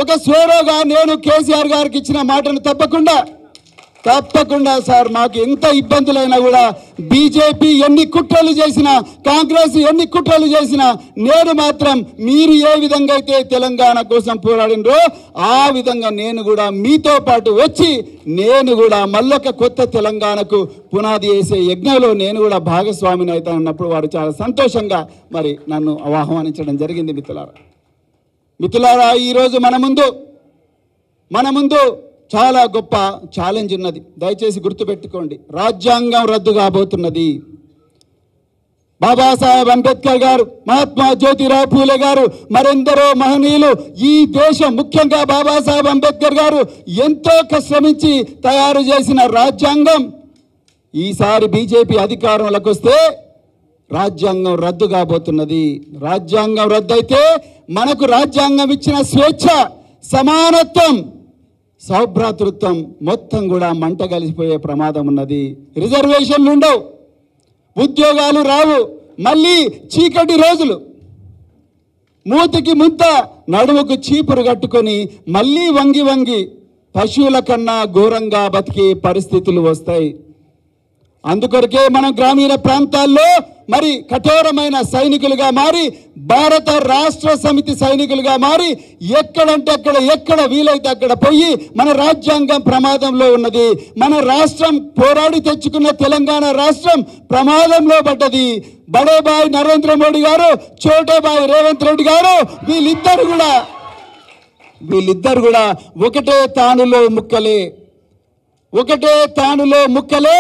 ఒక స్వేరోగా నేను కేసీఆర్ గారికి ఇచ్చిన మాటను తప్పకుండా సార్, మాకు ఎంత ఇబ్బందులైనా కూడా బీజేపీ ఎన్ని కుట్రలు చేసినా, కాంగ్రెస్ ఎన్ని కుట్రలు చేసినా, నేను మాత్రం మీరు ఏ విధంగా అయితే తెలంగాణ కోసం పోరాడినరో ఆ విధంగా నేను కూడా మీతో పాటు వచ్చి నేను కూడా మళ్ళొక కొత్త తెలంగాణకు పునాది వేసే యజ్ఞంలో నేను కూడా భాగస్వామిని అవుతాను అన్నప్పుడు వారు చాలా సంతోషంగా మరి నన్ను ఆహ్వానించడం జరిగింది. మిత్రులారా, ఈరోజు మన ముందు చాలా గొప్ప ఛాలెంజ్ ఉన్నది. దయచేసి గుర్తుపెట్టుకోండి, రాజ్యాంగం రద్దు కాబోతున్నది. బాబాసాహెబ్ అంబేద్కర్ గారు, మహాత్మా జ్యోతిరావు పూలే గారు, మరెందరో మహనీయులు ఈ దేశం, ముఖ్యంగా బాబాసాహెబ్ అంబేద్కర్ గారు ఎంతో శ్రమించి తయారు చేసిన రాజ్యాంగం ఈసారి బీజేపీ అధికారంలోకి వస్తే రాజ్యాంగం రద్దు కాబోతున్నది. రాజ్యాంగం రద్దయితే మనకు రాజ్యాంగం ఇచ్చిన స్వేచ్ఛ, సమానత్వం, సౌభ్రాతృత్వం మొత్తం కూడా మంట కలిసిపోయే ప్రమాదం ఉన్నది. రిజర్వేషన్లు ఉండవు, ఉద్యోగాలు రావు, మళ్ళీ చీకటి రోజులు, మూతికి ముంత నడుముకు చీపురు కట్టుకొని మళ్ళీ వంగి పశువుల కన్నా ఘోరంగా బతికే పరిస్థితులు వస్తాయి. అందుకొరకే మనం గ్రామీణ ప్రాంతాల్లో మరి కఠోరమైన సైనికులుగా మారి, భారత రాష్ట్ర సమితి సైనికులుగా మారి ఎక్కడంటే అక్కడ, ఎక్కడ వీలైతే అక్కడ పోయి మన రాజ్యాంగం ప్రమాదంలో ఉన్నది, మన రాష్ట్రం పోరాడి తెచ్చుకున్న తెలంగాణ రాష్ట్రం ప్రమాదంలో పడ్డది. బడేబాయ్ నరేంద్ర మోడీ గారు, చోటేబాయ్ రేవంత్ రెడ్డి గారు వీళ్ళిద్దరు కూడా ఒకటే తానులో ముక్కలే.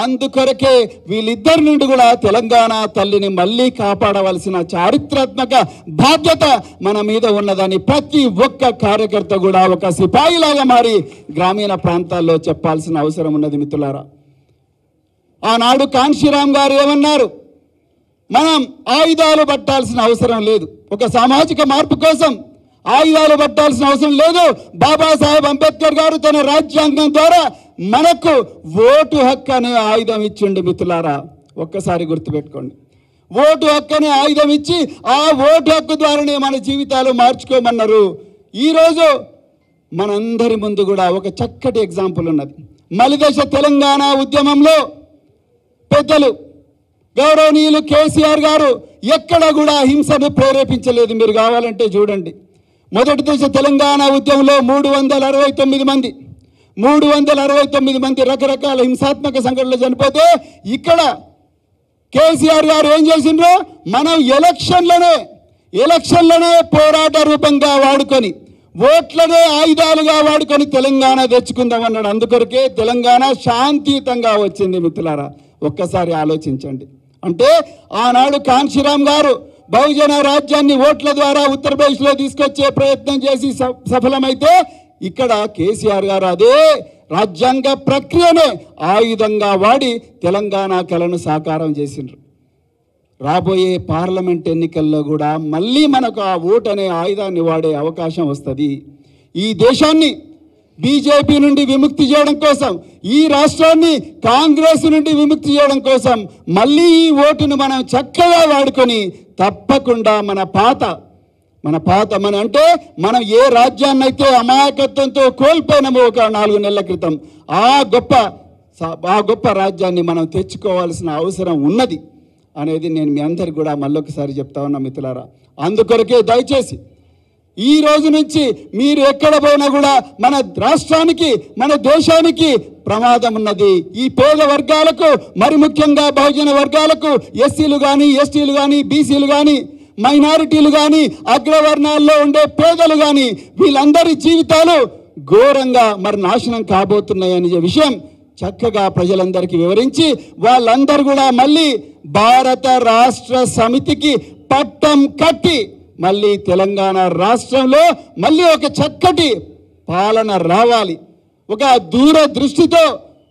అందుకొరకే వీళ్ళిద్దరి నుండి కూడా తెలంగాణ తల్లిని మళ్ళీ కాపాడవలసిన చారిత్రాత్మక బాధ్యత మన మీద ఉన్నదని ప్రతి ఒక్క కార్యకర్త కూడా ఒక సిపాయిలాగా మారి గ్రామీణ ప్రాంతాల్లో చెప్పాల్సిన అవసరం ఉన్నది. మిత్రులారా, ఆనాడు కాన్షీరామ్ గారు ఏమన్నారు? మనం ఆయుధాలు పట్టాల్సిన అవసరం లేదు, ఒక సామాజిక మార్పు కోసం ఆయుధాలు పట్టాల్సిన అవసరం లేదు. బాబాసాహెబ్ అంబేద్కర్ గారు తన రాజ్యాంగం ద్వారా మనకు ఓటు హక్కు అనే ఆయుధం ఇచ్చిండు. మిత్రులారా, ఒక్కసారి గుర్తుపెట్టుకోండి, ఓటు హక్కు అనే ఆయుధం ఇచ్చి ఆ ఓటు హక్కు ద్వారానే మన జీవితాలు మార్చుకోమన్నారు. ఈరోజు మనందరి ముందు కూడా ఒక చక్కటి ఎగ్జాంపుల్ ఉన్నది. మలిదశ తెలంగాణ ఉద్యమంలో పెద్దలు గౌరవనీయులు కేసీఆర్ గారు ఎక్కడ కూడా హింసను ప్రేరేపించలేదు. మీరు కావాలంటే చూడండి, మొదటి దశ తెలంగాణ ఉద్యమంలో 369 మంది రకరకాల హింసాత్మక సంఘటనలు చనిపోతే ఇక్కడ కేసీఆర్ గారు ఏం చేసిండ్రు? మనం ఎలక్షన్లనే పోరాట రూపంగా వాడుకొని, ఓట్లనే ఆయుధాలుగా వాడుకొని తెలంగాణ తెచ్చుకుందామన్నాడు. అందుకొరకే తెలంగాణ శాంతియుతంగా వచ్చింది. మిత్రులారా, ఒక్కసారి ఆలోచించండి. అంటే ఆనాడు కాన్షీరామ్ గారు బహుజన రాజ్యాన్ని ఓట్ల ద్వారా ఉత్తరప్రదేశ్లో తీసుకొచ్చే ప్రయత్నం చేసి సఫలమైతే, ఇక్కడ కేసీఆర్ గారు అదే రాజ్యాంగ ప్రక్రియనే ఆయుధంగా వాడి తెలంగాణ కలను సాకారం చేసిండ్రు. రాబోయే పార్లమెంట్ ఎన్నికల్లో కూడా మళ్ళీ మనకు ఆ ఓటు అనే ఆయుధాన్ని వాడే అవకాశం వస్తుంది. ఈ దేశాన్ని బీజేపీ నుండి విముక్తి చేయడం కోసం, ఈ రాష్ట్రాన్ని కాంగ్రెస్ నుండి విముక్తి చేయడం కోసం మళ్ళీ ఈ ఓటును మనం చక్కగా వాడుకొని తప్పకుండా అంటే మనం ఏ రాజ్యాన్ని అయితే అమాయకత్వంతో కోల్పోయినామో ఒక 4 నెలల క్రితం, ఆ గొప్ప రాజ్యాన్ని మనం తెచ్చుకోవాల్సిన అవసరం ఉన్నది అనేది నేను మీ అందరికి కూడా మళ్ళొకసారి చెప్తా ఉన్నా. మిత్రులారా, అందుకొరకే దయచేసి ఈ రోజు నుంచి మీరు ఎక్కడ పోయినా కూడా మన రాష్ట్రానికి, మన దేశానికి ప్రమాదం ఉన్నది. ఈ పేద వర్గాలకు, మరి ముఖ్యంగా బహుజన వర్గాలకు, ఎస్సీలు కానీ, ఎస్టీలు కానీ, బీసీలు కానీ, మైనారిటీలు కానీ, అగ్రవర్ణాల్లో ఉండే పేదలు కానీ వీళ్ళందరి జీవితాలు ఘోరంగా మరి నాశనం కాబోతున్నాయనే విషయం చక్కగా ప్రజలందరికీ వివరించి వాళ్ళందరూ కూడా మళ్ళీ భారత రాష్ట్ర సమితికి పట్టం కట్టి మళ్ళీ తెలంగాణ రాష్ట్రంలో మళ్ళీ ఒక చక్కటి పాలన రావాలి, ఒక దూరదృష్టితో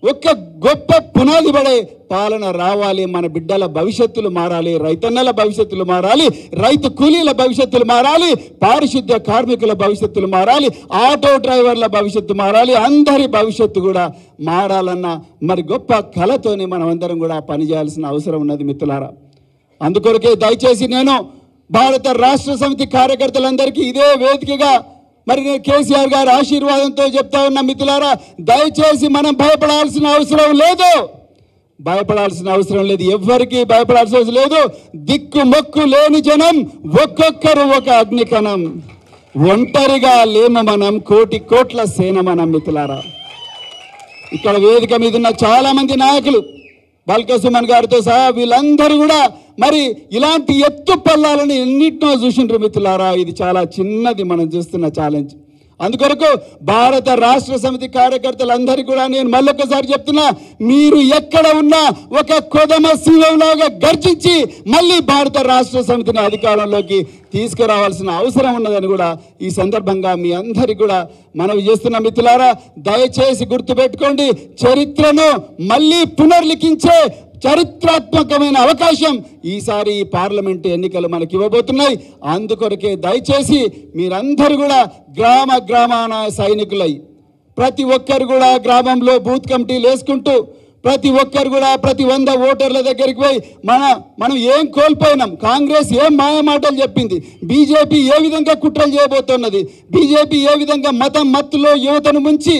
ఒక గొప్ప పునాది పడే పాలన రావాలి. మన బిడ్డల భవిష్యత్తులు మారాలి, రైతన్నల భవిష్యత్తులు మారాలి, రైతు కూలీల భవిష్యత్తులు మారాలి, పారిశుద్ధ్య కార్మికుల భవిష్యత్తులు మారాలి, ఆటో డ్రైవర్ల భవిష్యత్తు మారాలి, అందరి భవిష్యత్తు కూడా మారాలన్న మరి గొప్ప కళతోనే మనం అందరం కూడా పనిచేయాల్సిన అవసరం ఉన్నది. మిత్రులారా, అందుకొరకే దయచేసి నేను భారత రాష్ట్ర సమితి కార్యకర్తలందరికీ ఇదే వేదికగా మరి నేను కేసీఆర్ గారి ఆశీర్వాదంతో చెప్తా ఉన్నా మిత్రులారా, దయచేసి మనం భయపడాల్సిన అవసరం లేదు. భయపడాల్సిన అవసరం లేదు, ఎవ్వరికీ భయపడాల్సిన అవసరం లేదు. దిక్కు మొక్కు లేని జనం, ఒక్కొక్కరు ఒక అగ్నికణం. ఒంటరిగా లేమ మనం, కోటి కోట్ల సేన మనం మిత్రులారా. ఇక్కడ వేదిక మీద ఉన్న చాలా మంది నాయకులు, బల్క సుమన్ గారితో సహా వీళ్ళందరూ కూడా మరి ఇలాంటి ఎత్తు పల్లాలను ఎన్నిటినో చూసిండ్రు మిత్రులారా. ఇది చాలా చిన్నది మనం చూస్తున్న ఛాలెంజ్. అందుకొరకు భారత రాష్ట్ర సమితి కార్యకర్తలందరికీ కూడా నేను మళ్ళొకసారి చెప్తున్నా, మీరు ఎక్కడ ఉన్నా ఒక కొదమ సింహంలాగా గర్జించి మళ్ళీ భారత రాష్ట్ర సమితిని అధికారంలోకి తీసుకురావాల్సిన అవసరం ఉన్నదని కూడా ఈ సందర్భంగా మీ అందరికీ కూడా మనవి చేస్తున్న మిత్రులారా. దయచేసి గుర్తుపెట్టుకోండి, చరిత్రను మళ్ళీ పునర్లిఖించే చరిత్రాత్మకమైన అవకాశం ఈసారి ఈ పార్లమెంటు ఎన్నికలు మనకి ఇవ్వబోతున్నాయి. అందుకొరకే దయచేసి మీరందరూ కూడా గ్రామ గ్రామాన సైనికులై, ప్రతి ఒక్కరు కూడా గ్రామంలో బూత్ కమిటీలు వేసుకుంటూ, ప్రతి ఒక్కరు కూడా ప్రతి 100 ఓటర్ల దగ్గరికి పోయి మనం ఏం కోల్పోయినాం, కాంగ్రెస్ ఏం మాయమాటలు చెప్పింది, బీజేపీ ఏ విధంగా కుట్రలు చేయబోతున్నది, బీజేపీ ఏ విధంగా మత్తులో యువతను ముంచి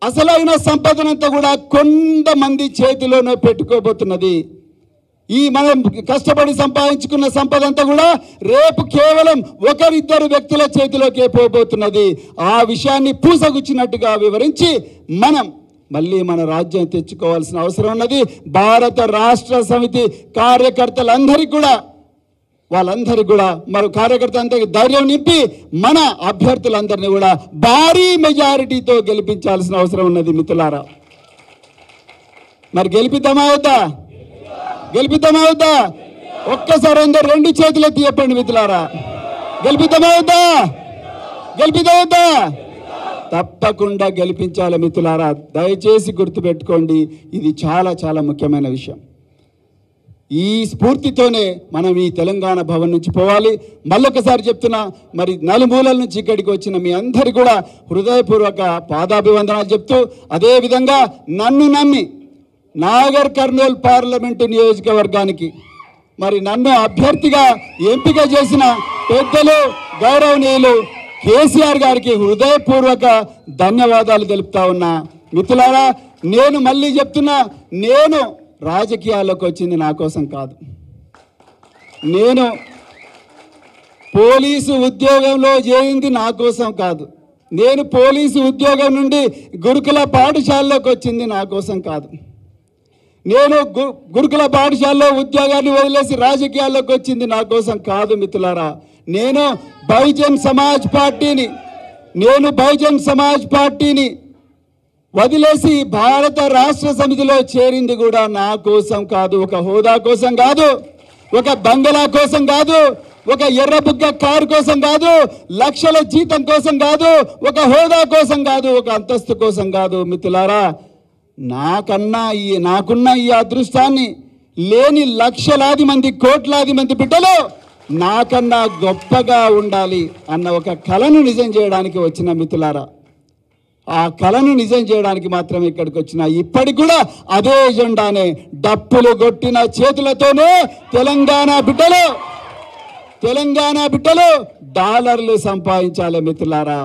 అసలైన సంపదనంతా కూడా కొంతమంది చేతిలోనే పెట్టుకోబోతున్నది. ఈ మనం కష్టపడి సంపాదించుకున్న సంపద అంతా కూడా రేపు కేవలం ఒకరిద్దరు వ్యక్తుల చేతిలోకే పోబోతున్నది. ఆ విషయాన్ని పూసగుచ్చినట్టుగా వివరించి మనం మళ్ళీ మన రాజ్యం తెచ్చుకోవాల్సిన అవసరం ఉన్నది. భారత రాష్ట్ర సమితి కార్యకర్తలందరికీ కూడా వాళ్ళందరికీ కూడా మరి కార్యకర్తలందరికీ ధైర్యం నింపి మన అభ్యర్థులందరినీ కూడా భారీ మెజారిటీతో గెలిపించాల్సిన అవసరం ఉన్నది మిత్రులారా. మరి గెలిపిద్దామా వద్దా? గెలిపిద్దామా వద్దా? ఒక్కసారి అందరూ 2 చేతులు ఎత్తి చెప్పండి మిత్రులారా. గెలిపిద్దామా వద్దా? గెలిపిద్దామా వద్దా? తప్పకుండా గెలిపించాలి మిత్రులారా. దయచేసి గుర్తుపెట్టుకోండి, ఇది చాలా చాలా ముఖ్యమైన విషయం. ఈ స్ఫూర్తితోనే మనం ఈ తెలంగాణ భవన్ నుంచి పోవాలి. మళ్ళొకసారి చెప్తున్నా, మరి నలుమూలల నుంచి ఇక్కడికి వచ్చిన మీ అందరి కూడా హృదయపూర్వక పాదాభివందనాలు చెప్తూ, అదేవిధంగా నన్ను నమ్మి నాగర్ కర్నూల్ పార్లమెంటు నియోజకవర్గానికి మరి నన్ను అభ్యర్థిగా ఎంపిక చేసిన పెద్దలు గౌరవనీయులు కేసీఆర్ గారికి హృదయపూర్వక ధన్యవాదాలు తెలుపుతా ఉన్నా. మిత్రులారా, నేను మళ్ళీ చెప్తున్నా, నేను రాజకీయాల్లోకి వచ్చింది నా కోసం కాదు. నేను పోలీసు ఉద్యోగంలో చేరింది నా కోసం కాదు. నేను పోలీసు ఉద్యోగం నుండి గురుకుల పాఠశాలలోకి వచ్చింది నా కోసం కాదు. నేను గురుకుల పాఠశాలలో ఉద్యోగాన్ని వదిలేసి రాజకీయాల్లోకి వచ్చింది నా కోసం కాదు మిత్రులారా. నేను బహుజన్ సమాజ్ పార్టీని వదిలేసి భారత రాష్ట్ర సమితిలో చేరింది కూడా నా కోసం కాదు. ఒక హోదా కోసం కాదు, ఒక బంగళా కోసం కాదు, ఒక ఎర్రబుగ్గ కారు కోసం కాదు, లక్షల జీతం కోసం కాదు, ఒక హోదా కోసం కాదు, ఒక అంతస్తు కోసం కాదు మిత్రులారా. నాకున్న ఈ అదృష్టాన్ని లేని లక్షలాది మంది, కోట్లాది మంది బిడ్డలు నాకన్నా గొప్పగా ఉండాలి అన్న ఒక కలను నిజం చేయడానికి వచ్చిన మిత్రులారా. ఆ కలను నిజం చేయడానికి మాత్రమే ఇక్కడికి వచ్చిన. ఇప్పటికి కూడా అదే ఎజెండానే, డప్పులు కొట్టిన చేతులతోనే తెలంగాణ బిడ్డలు డాలర్లు సంపాదించాలి మిత్రులారా.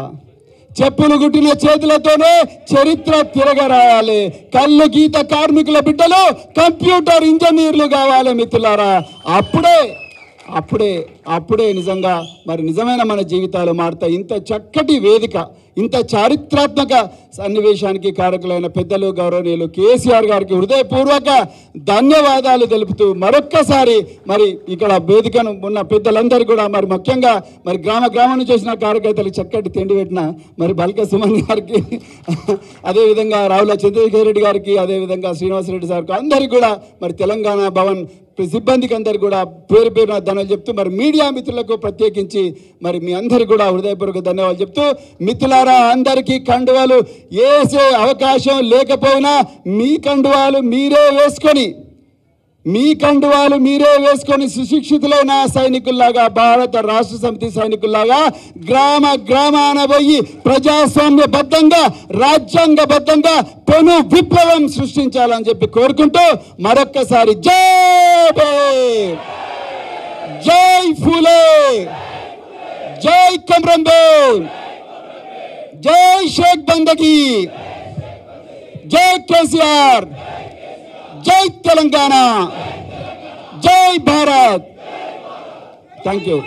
చెప్పులు గుట్టిన చేతులతోనే చరిత్ర తిరగరాయాలి. కళ్ళు గీత కార్మికుల బిడ్డలు కంప్యూటర్ ఇంజనీర్లు కావాలి మిత్రులారా. అప్పుడే నిజంగా మరి నిజమైన మన జీవితాలు మారుతాయి. ఇంత చక్కటి వేదిక, ఇంత చారిత్రాత్మక సన్నివేశానికి కారకులైన పెద్దలు గౌరవనీయులు కేసీఆర్ గారికి హృదయపూర్వక ధన్యవాదాలు తెలుపుతూ మరొక్కసారి మరి ఇక్కడ వేదికను ఉన్న పెద్దలందరూ కూడా మరి ముఖ్యంగా మరి గ్రామం నుంచి వచ్చిన కార్యకర్తలకు చక్కటి తిండి పెట్టిన మరి బల్క సుమన్ గారికి, అదేవిధంగా రావుల చంద్రశేఖర్ రెడ్డి గారికి, అదేవిధంగా శ్రీనివాసరెడ్డి సార్కి అందరికీ కూడా మరి తెలంగాణ భవన్ సిబ్బందికి అందరికీ కూడా పేరు ధన్యవాదాలు చెప్తూ మరి మీడియా మిత్రులకు ప్రత్యేకించి మరి మీ అందరికీ కూడా హృదయపూర్వక ధన్యవాదాలు చెప్తూ, మిత్రులారా అందరికీ కండువాలు వేసే అవకాశం లేకపోయినా మీ కండువాలు మీరే వేసుకొని సుశిక్షితులైన సైనికుల్లాగా, భారత రాష్ట్ర సమితి సైనికుల్లాగా గ్రామాన పోయి ప్రజాస్వామ్యబద్ధంగా, రాజ్యాంగబద్ధంగా పెను విప్లవం సృష్టించాలని చెప్పి కోరుకుంటూ మరొక్కసారి జై ఫూలే, జై కొమరం భీమ్, జై షేక్ బందకి, జై కేసీఆర్, జై తెలంగాణ, జై భారత్. Thank you.